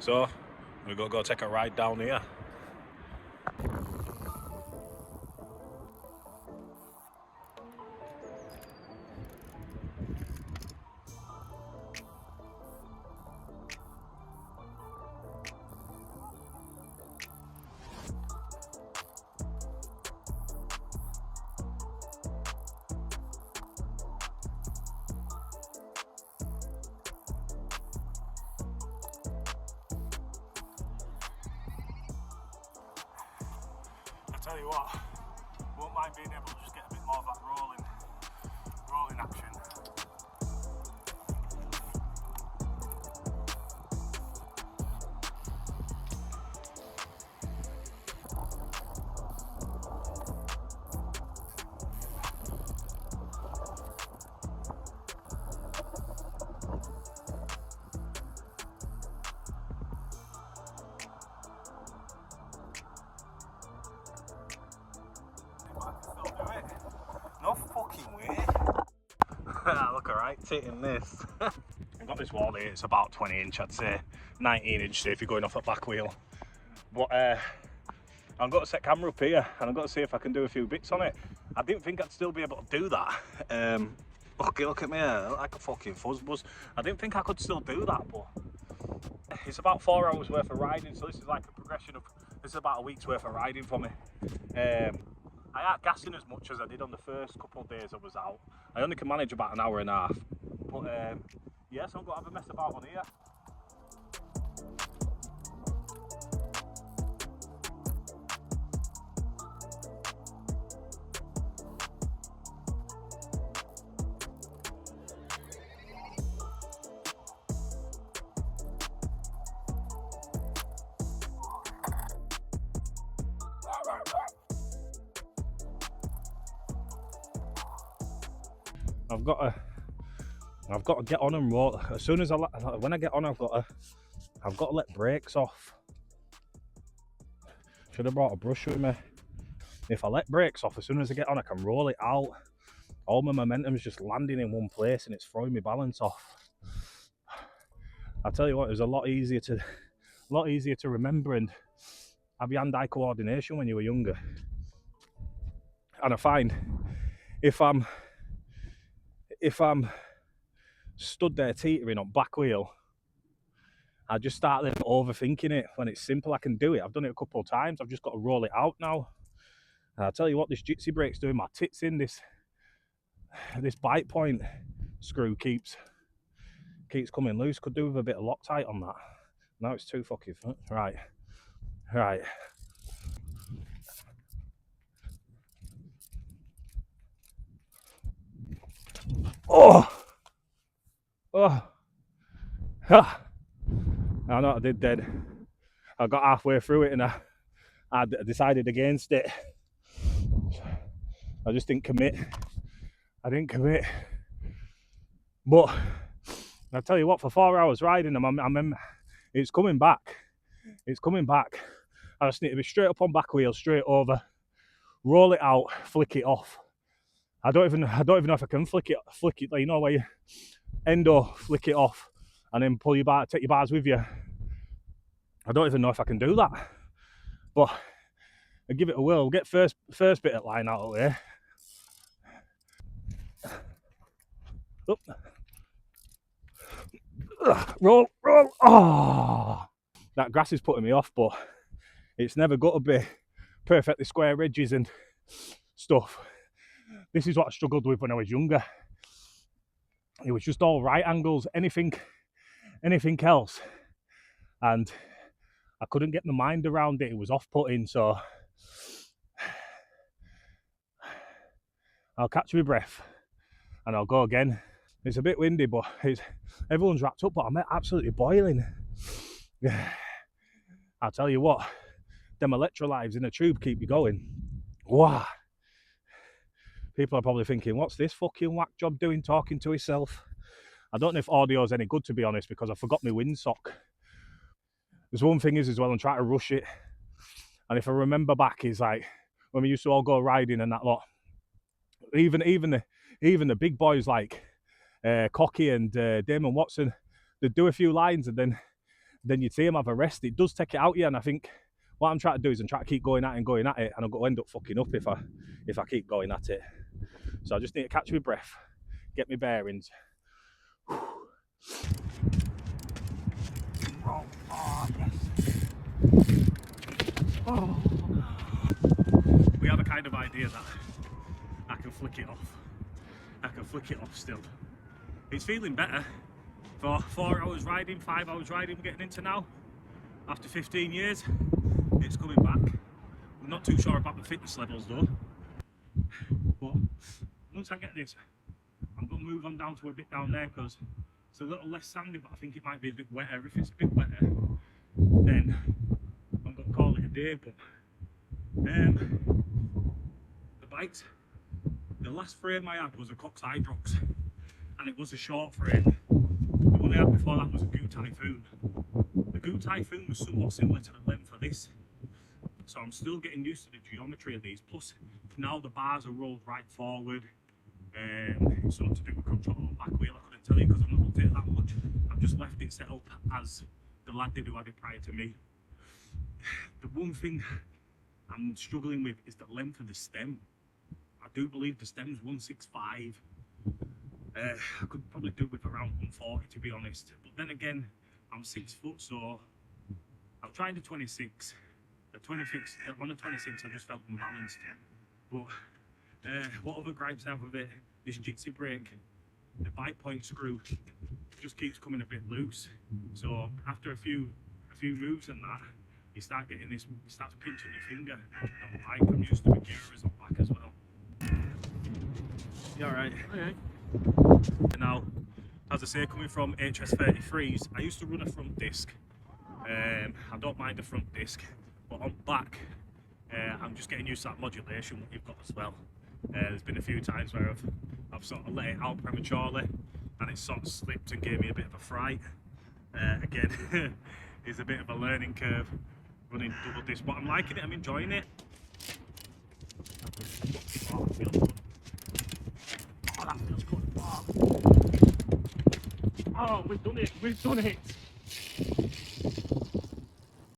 So we're gonna go take a ride down here. I tell you what, won't mind being able to just get a bit more of that rolling action. No fucking way. Look alright, taking this. I've got this wall here, it's about 20 inch, I'd say 19 inch if you're going off a back wheel. But I've got to set camera up here and I've got to see if I can do a few bits on it. I didn't think I'd still be able to do that. Okay, look at me, I look like a fucking fuzzbuzz. I didn't think I could still do that, but it's about 4 hours worth of riding, so this is like a progression of, this is about a week's worth of riding for me. I ain't gassing as much as I did on the first couple of days I was out. I only can manage about an hour and a half. But yeah, so I'm going to have a mess about on here. I've got to get on and roll. As soon as when I get on, I've got to let brakes off. Should have brought a brush with me. If I let brakes off, as soon as I get on, I can roll it out. All my momentum's just landing in one place and it's throwing my balance off. I tell you what, it was a lot easier to remember and have your hand-eye coordination when you were younger. And I find if I'm stood there teetering on back wheel, I just start then overthinking it. When it's simple, I can do it. I've done it a couple of times. I've just got to roll it out now. And I tell you what, this jitsi brake's doing my tits in. This bite point screw keeps coming loose. Could do with a bit of Loctite on that. Now it's too fucking right. Oh, ha! I know what I did then. I got halfway through it and I decided against it. I just didn't commit. But I tell you what, for 4 hours riding them, it's coming back. I just need to be straight up on back wheel, straight over, roll it out, flick it off. I don't even know if I can flick it, like, you know, where you endo, flick it off, and then pull your bar, take your bars with you. I don't even know if I can do that, but I give it a whirl. We'll get first bit of line out of there. Roll. Oh, that grass is putting me off, but it's never got to be perfectly square edges and stuff. This is what I struggled with when I was younger. It was just all right angles, anything else, and I couldn't get my mind around it. It was off-putting, so I'll catch my breath and I'll go again. It's a bit windy, but everyone's wrapped up, but I'm absolutely boiling. I'll tell you what, them electrolytes in a tube keep you going. Wow. People are probably thinking, what's this fucking whack job doing talking to himself? I don't know if audio's any good, to be honest, because I forgot my windsock. There's one thing is as well, I'm trying to rush it. And if I remember back, is like when we used to all go riding and that lot. Even the big boys like Cocky and Damon Watson, they'd do a few lines and then then you'd see him have a rest. It does take it out, yeah. And I think what I'm trying to do is I'm trying to keep going at it and going at it, and I'm going to end up fucking up if I keep going at it. So I just need to catch my breath, get my bearings. Oh, yes. Oh. We have a kind of idea that I can flick it off. I can flick it off still. It's feeling better. For 4 hours riding, 5 hours riding, we're getting into now. After 15 years, it's coming back. I'm not too sure about the fitness levels though. But once I get this, I'm going to move on down to a bit down there because it's a little less sandy, but I think it might be a bit wetter. If it's a bit wetter, then I'm going to call it a day. But the bikes, the last frame I had was a Cox Hydrox, and it was a short frame. The one I had before that was a Goot Typhoon. The Goot Typhoon was somewhat similar to the length of this, so I'm still getting used to the geometry of these. Plus, now the bars are rolled right forward. It's something to do with control on back wheel. I couldn't tell you because I've not looked at it that much. I've just left it set up as the lad did who had it prior to me. The one thing I'm struggling with is the length of the stem. I do believe the stem's 165. I could probably do with around 140 to be honest. But then again, I'm 6 foot, so I'm trying the 26. The 26, on the 26 I just felt unbalanced. But what other gripes I have with it, this jitsi brake, the bike point screw just keeps coming a bit loose. So after a few moves and that, you start getting this, it starts pinching your finger. And like, I'm used to the gears on back as well. You alright? Okay. Now, as I say, coming from HS33s, I used to run a front disc. I don't mind the front disc, but on back, I'm just getting used to that modulation that you've got as well. There's been a few times where I've sort of let it out prematurely and it sort of slipped and gave me a bit of a fright. Again, it's a bit of a learning curve running double disc, but I'm liking it, I'm enjoying it. Oh, that feels good. Oh, that feels good. Oh, we've done it, we've done it.